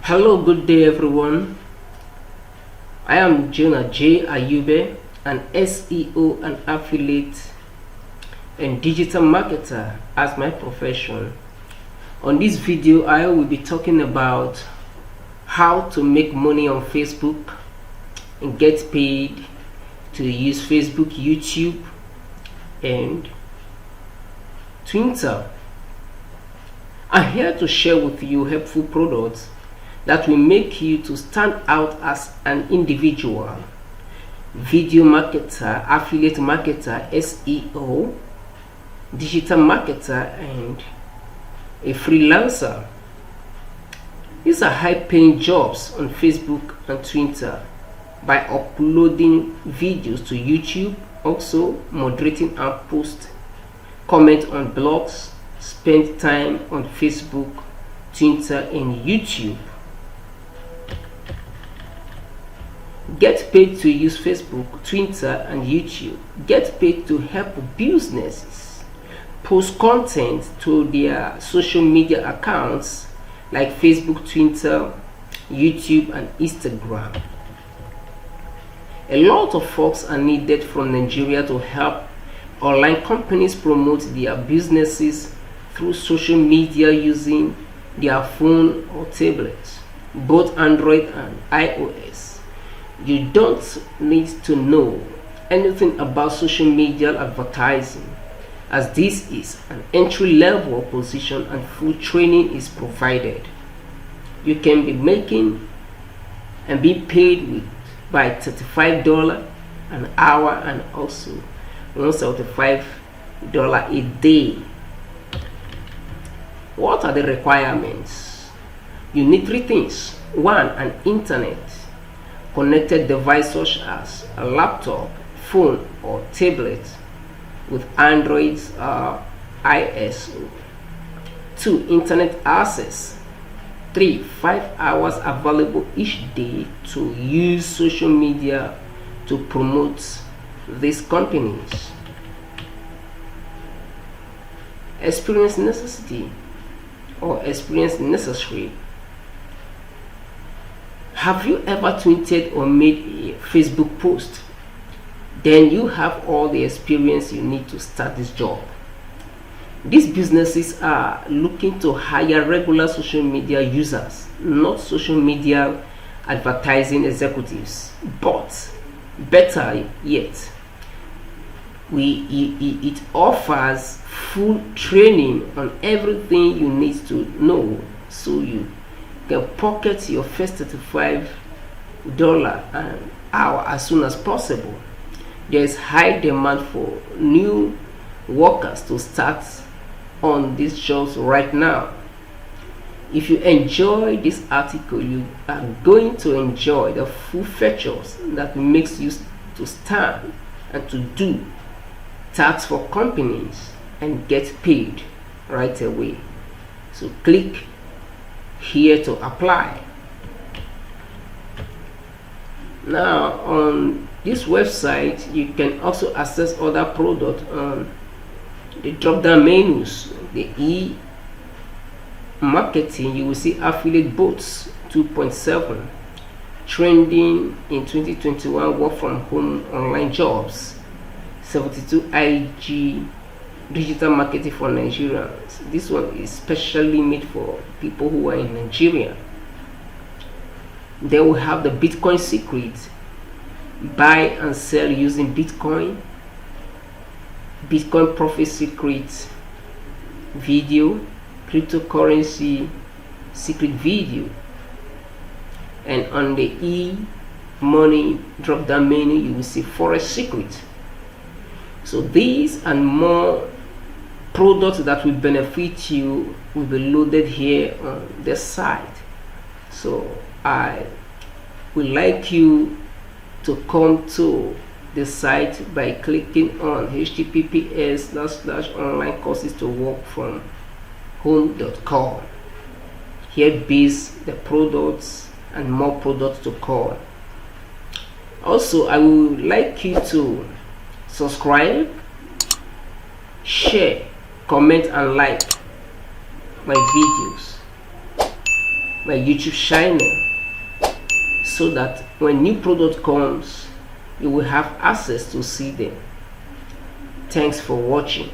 Hello, good day everyone. I am Jonah J. Ayube, an SEO and affiliate and digital marketer as my profession. On this video, I will be talking about how to make money on Facebook and get paid to use Facebook, YouTube, and Twitter. I'm here to share with you helpful products that will make you to stand out as an individual, video marketer, affiliate marketer, SEO, digital marketer, and a freelancer. These are high-paying jobs on Facebook and Twitter by uploading videos to YouTube, also moderating and post, comment on blogs, spend time on Facebook, Twitter, and YouTube. Get paid to use Facebook, Twitter, and YouTube. Get paid to help businesses post content to their social media accounts like Facebook, Twitter, YouTube, and Instagram. A lot of folks are needed from Nigeria to help online companies promote their businesses through social media using their phone or tablet, both Android and iOS. You don't need to know anything about social media advertising, as this is an entry-level position and full training is provided. You can be making and be paid by $35 an hour and also $175 a day. What are the requirements? You need three things. One, an internet connected device such as a laptop, phone, or tablet with Android ISO. 2. Internet access. 3. 5 hours available each day to use social media to promote these companies. Experience necessity or experience necessary. Have you ever tweeted or made a Facebook post? Then you have all the experience you need to start this job. These businesses are looking to hire regular social media users, not social media advertising executives. But better yet, it offers full training on everything you need to know, so you can pocket your first $35 an hour as soon as possible. There is high demand for new workers to start on these jobs right now. If you enjoy this article, you are going to enjoy the full features that makes you to stand and to do tasks for companies and get paid right away. So click here to apply. Now on this website you can also access other products on the drop down menus. The marketing, you will see affiliate bots 2.7 trending in 2021, work from home online jobs, 72 IG digital marketing for Nigerians. This one is specially made for people who are in Nigeria. They will have the Bitcoin secret, buy and sell using Bitcoin profit secret video, cryptocurrency secret video, and on the e-money drop down menu you will see forex secret. So these and more products that will benefit you will be loaded here on the site. So I would like you to come to the site by clicking on https://onlinecourses-to-work-from-home.com. Here base the products and more products to call. Also, I would like you to subscribe, share, comment, and like my videos. my YouTube channel, so that when new product comes, you will have access to see them. Thanks for watching.